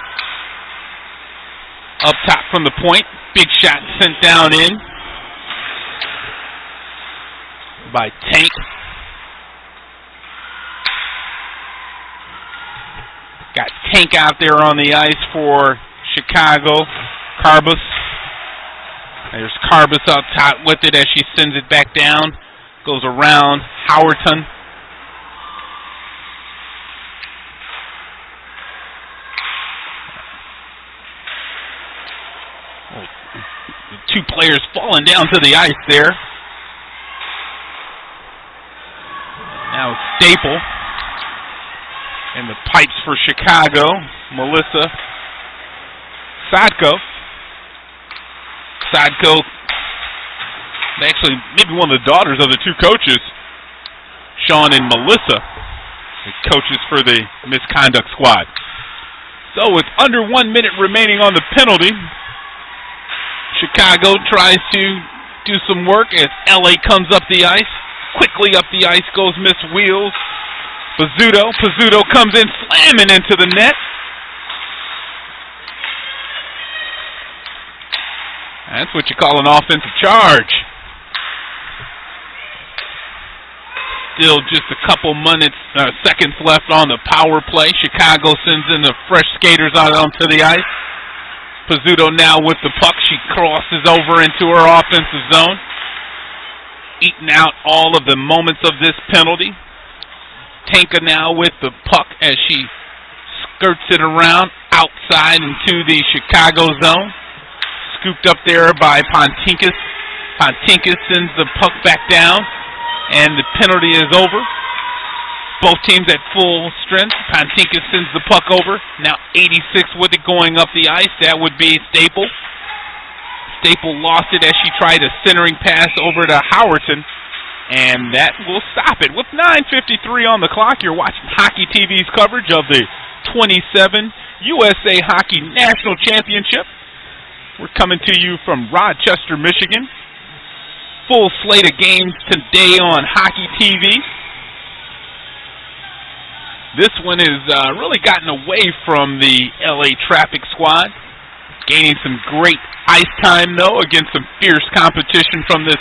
Up top from the point. Big shot sent down in by Tank. Got Tank out there on the ice for Chicago. Carbus. There's Carbus up top with it as she sends it back down. Goes around Howerton. The 2 players falling down to the ice there. Now Staple. And the pipes for Chicago, Melissa Sadko. Actually, maybe one of the daughters of the 2 coaches, Sean and Melissa, the coaches for the MsConduct squad. So with under 1 minute remaining on the penalty, Chicago tries to do some work as LA comes up the ice. Quickly up the ice goes Miss Wheels. Pizzuto comes in slamming into the net. That's what you call an offensive charge. Still just a couple seconds left on the power play. Chicago sends in the fresh skaters out onto the ice. Pizzuto now with the puck. She crosses over into her offensive zone. Eating out all of the moments of this penalty. Tanka now with the puck as she skirts it around outside into the Chicago zone. Scooped up there by Pontinkus. Pontinkus sends the puck back down, and the penalty is over. Both teams at full strength. Pontinkus sends the puck over. Now 86 with it going up the ice. That would be Staple. Staple lost it as she tried a centering pass over to Howerton. And that will stop it. With 9:53 on the clock, you're watching Hockey TV's coverage of the 27 USA Hockey National Championship. We're coming to you from Rochester, Michigan. Full slate of games today on Hockey TV. This one has really gotten away from the LA Traffic squad. Gaining some great ice time, though, against some fierce competition from this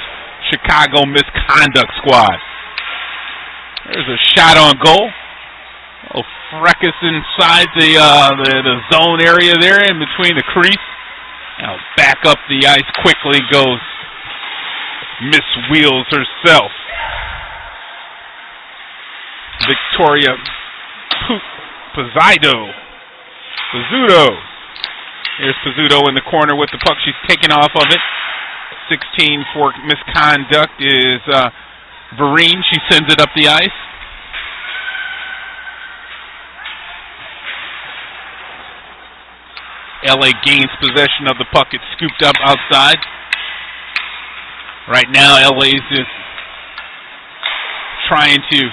Chicago MsConduct squad. There's a shot on goal. Oh, fracas inside the zone area there in between the crease. Now back up the ice quickly goes Miss Wheels herself, Victoria Pizzuto. Here's Pizzuto in the corner with the puck. She's taken off of it. 16 for MsConduct is Vereen. She sends it up the ice. LA gains possession of the puck. It's scooped up outside. Right now, LA's just trying to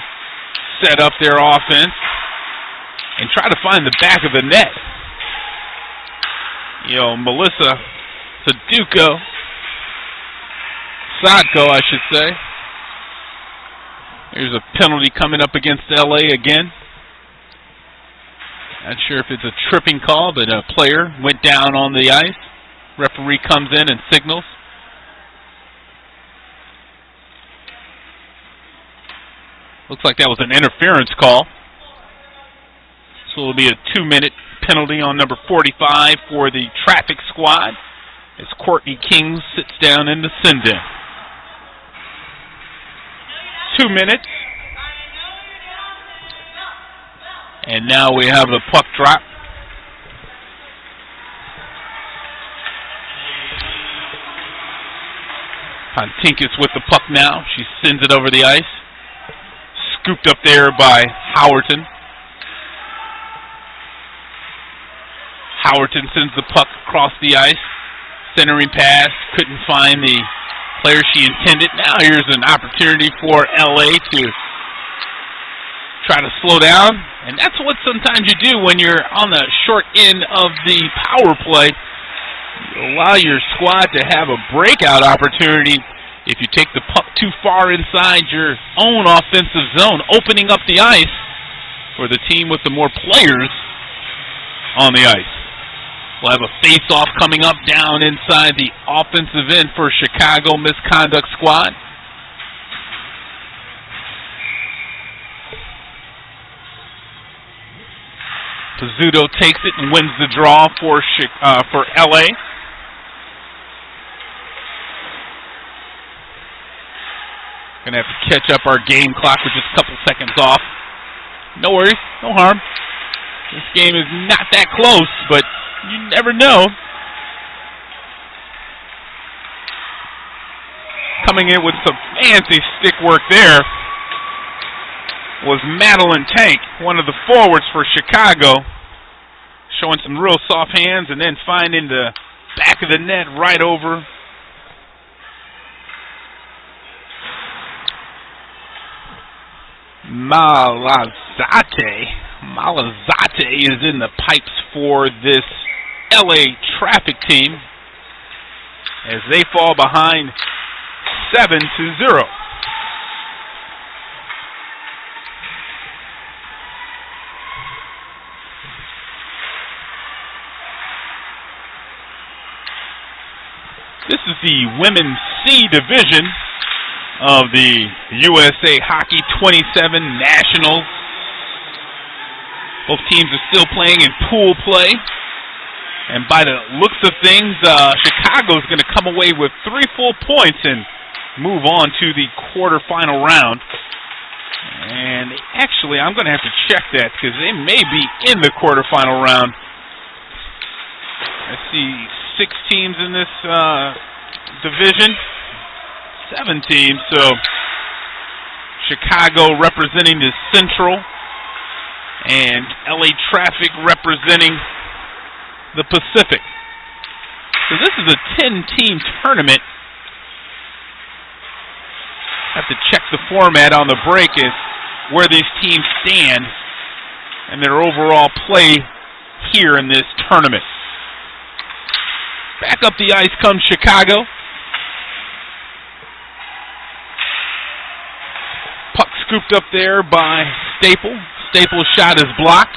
set up their offense and try to find the back of the net. Melissa Sadko, I should say. Here's a penalty coming up against LA again. Not sure if it's a tripping call, but a player went down on the ice. Referee comes in and signals. Looks like that was an interference call. So it'll be a 2-minute penalty on number 45 for the traffic squad as Courtney King sits down in the send-in. 2 minutes. And now we have the puck drop. Pontinkus with the puck now. She sends it over the ice. Scooped up there by Howerton. Howerton sends the puck across the ice. Centering pass. Couldn't find the player she intended. Now here's an opportunity for LA to try to slow down. And that's what sometimes you do when you're on the short end of the power play. You allow your squad to have a breakout opportunity if you take the puck too far inside your own offensive zone, opening up the ice for the team with the more players on the ice. We'll have a face-off coming up down inside the offensive end for Chicago MsConduct squad. Pizzuto takes it and wins the draw for LA. Gonna have to catch up our game clock with just a couple seconds off. No worries, no harm. This game is not that close, but you never know. Coming in with some fancy stick work there was Madeline Tank, one of the forwards for Chicago, showing some real soft hands and then finding the back of the net right over. Malazate is in the pipes for this LA traffic team as they fall behind 7-0. This is the Women's C division of the USA Hockey 27 Nationals. Both teams are still playing in pool play. And by the looks of things, Chicago's going to come away with 3 full points and move on to the quarterfinal round. And actually, I'm going to have to check that because they may be in the quarterfinal round. I see 6 teams in this division. 7 teams, so Chicago representing the Central and LA Traffic representing the Pacific. So this is a 10-team tournament. Have to check the format on the break as where these teams stand and their overall play here in this tournament. Back up the ice comes Chicago. Puck scooped up there by Staple. Staple's shot is blocked.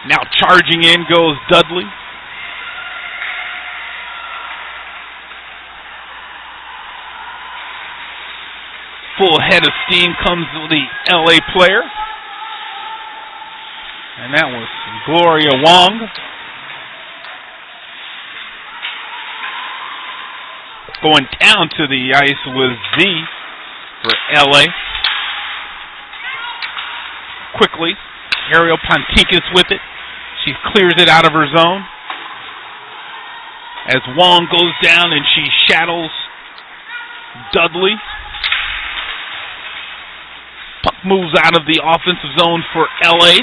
Now charging in goes Dudley. Full head of steam comes the LA player. And that was Gloria Wong. Going down to the ice was Z for LA. Quickly, Ariel Pontinkus with it. She clears it out of her zone. As Wong goes down and she shadows Dudley. Puck moves out of the offensive zone for LA.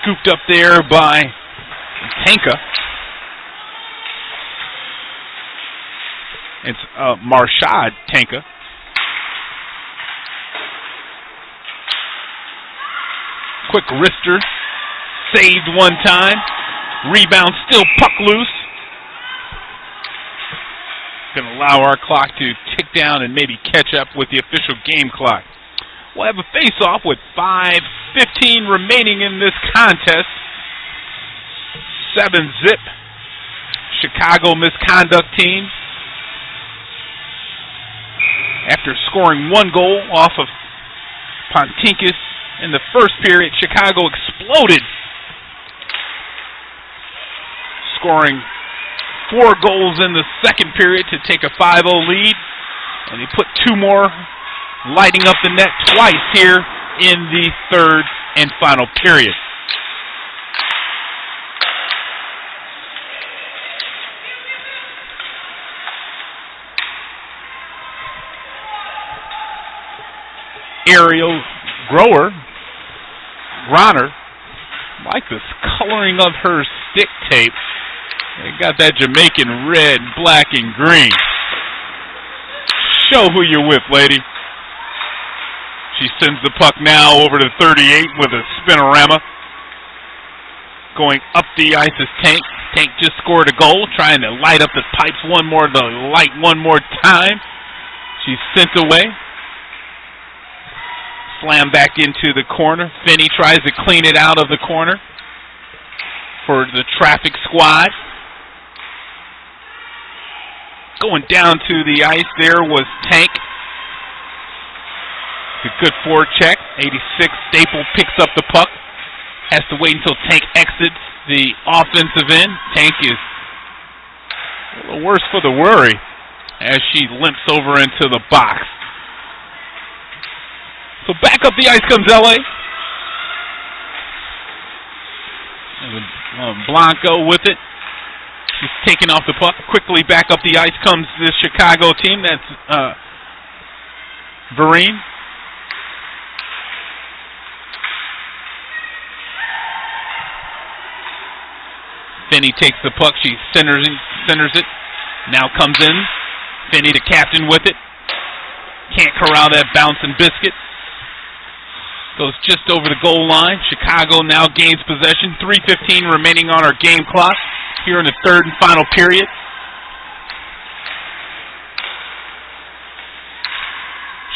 Scooped up there by Tanka. It's Marshad Tanka. Quick wrister. Saved one time. Rebound still puck loose. Going to allow our clock to tick down and maybe catch up with the official game clock. We'll have a face-off with 5:15 remaining in this contest. 7-zip. Chicago MsConduct team. After scoring one goal off of Pontinkus in the first period, Chicago exploded, scoring 4 goals in the second period to take a 5-0 lead. And they put 2 more, lighting up the net twice here in the third and final period. Ariel Groner, like this coloring of her stick tape. They got that Jamaican red, black, and green. Show who you're with, lady. She sends the puck now over to 38 with a spinorama. Going up the ice is Tank. Tank just scored a goal, trying to light up the pipes one more time. She's sent away. Slam back into the corner. Finney tries to clean it out of the corner for the traffic squad. Going down to the ice there was Tank. It's a good forecheck. 86, Staple picks up the puck. Has to wait until Tank exits the offensive end. Tank is a little worse for the worry as she limps over into the box. So back up the ice comes LA. Blanco with it. She's taking off the puck. Quickly back up the ice comes the Chicago team. That's Vereen. Finney takes the puck. She centers it. Now comes in. Finney, the captain, with it. Can't corral that bouncing biscuit. Goes just over the goal line. Chicago now gains possession. 3:15 remaining on our game clock here in the third and final period.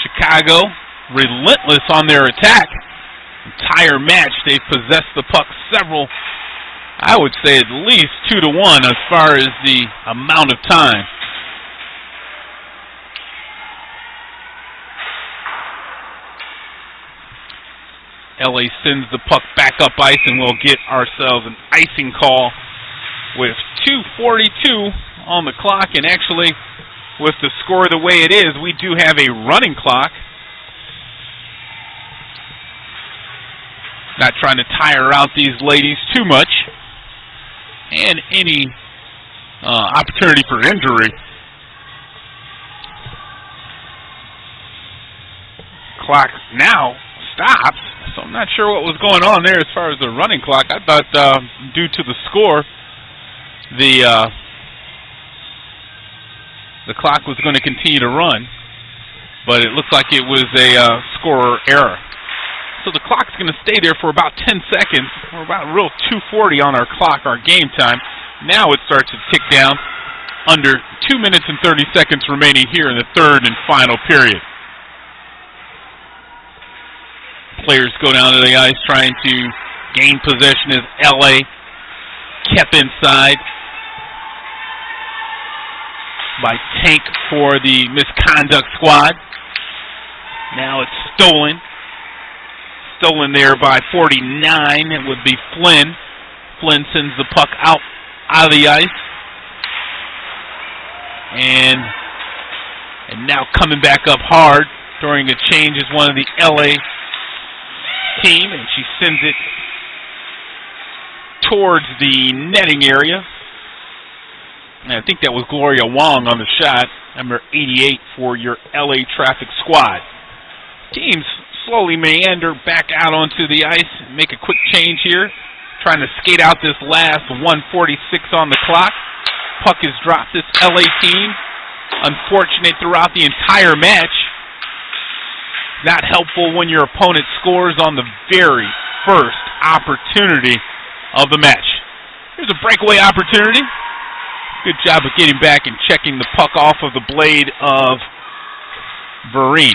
Chicago relentless on their attack. Entire match they've possessed the puck several, I would say at least 2-1 as far as the amount of time. LA sends the puck back up ice, and we'll get ourselves an icing call with 2:42 on the clock. And actually, with the score the way it is, we do have a running clock. Not trying to tire out these ladies too much. And any opportunity for injury. Clock now stops. So I'm not sure what was going on there as far as the running clock. I thought due to the score, the clock was going to continue to run, but it looks like it was a scorer error. So the clock's going to stay there for about 10 seconds. We're about a real 2:40 on our clock, our game time. Now it starts to tick down. Under 2 minutes and 30 seconds remaining here in the third and final period. Players go down to the ice trying to gain possession as LA kept inside by Tank for the MsConduct squad. Now it's stolen. Stolen there by 49. It would be Flynn. Flynn sends the puck out of the ice. And And now coming back up hard during a change is one of the LA team, and she sends it towards the netting area. And I think that was Gloria Wong on the shot, number 88 for your LA Traffic squad. Teams slowly meander back out onto the ice, make a quick change here, trying to skate out this last 1:46 on the clock. Puck is dropped. This LA team, unfortunate throughout the entire match. Not helpful when your opponent scores on the very first opportunity of the match. Here's a breakaway opportunity. Good job of getting back and checking the puck off of the blade of Vereen.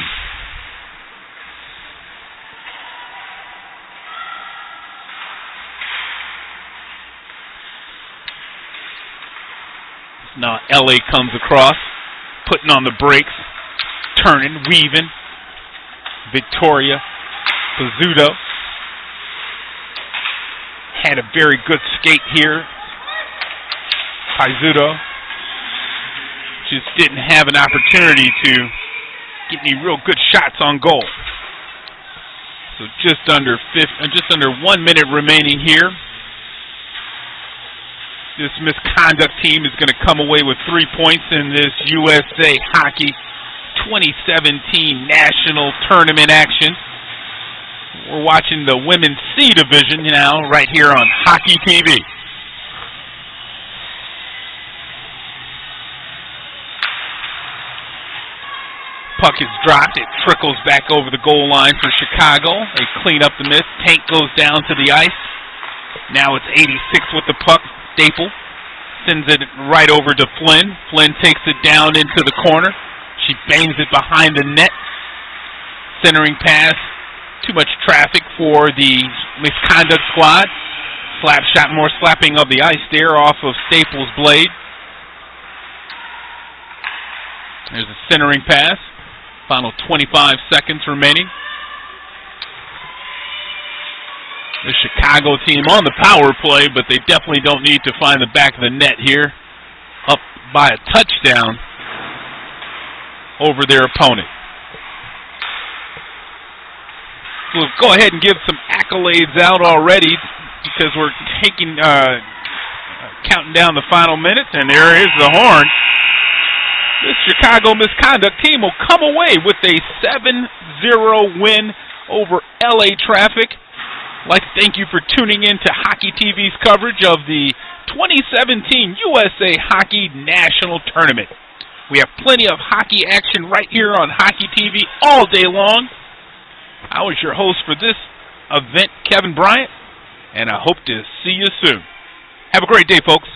Now LA comes across, putting on the brakes, turning, weaving. Victoria Pizzuto had a very good skate here. Pizzuto just didn't have an opportunity to get any real good shots on goal. So just under 1 minute remaining here. This MsConduct team is going to come away with 3 points in this USA Hockey 2017 National Tournament action. We're watching the Women's C Division now right here on Hockey TV. Puck is dropped. It trickles back over the goal line for Chicago. They clean up the miss. Tank goes down to the ice. Now it's 86 with the puck. Staple sends it right over to Flynn. Flynn takes it down into the corner. She bangs it behind the net. Centering pass. Too much traffic for the MsConduct squad. Slap shot, more slapping of the ice there off of Staples' blade. There's a centering pass. Final 25 seconds remaining. The Chicago team on the power play, but they definitely don't need to find the back of the net here. Up by a touchdown over their opponent. We'll go ahead and give some accolades out already because we're taking counting down the final minutes, and there is the horn. This Chicago MsConduct team will come away with a 7-0 win over LA Traffic. I'd like to thank you for tuning in to Hockey TV's coverage of the 2017 USA Hockey National Tournament. We have plenty of hockey action right here on Hockey TV all day long. I was your host for this event, Kevin Bryant, and I hope to see you soon. Have a great day, folks.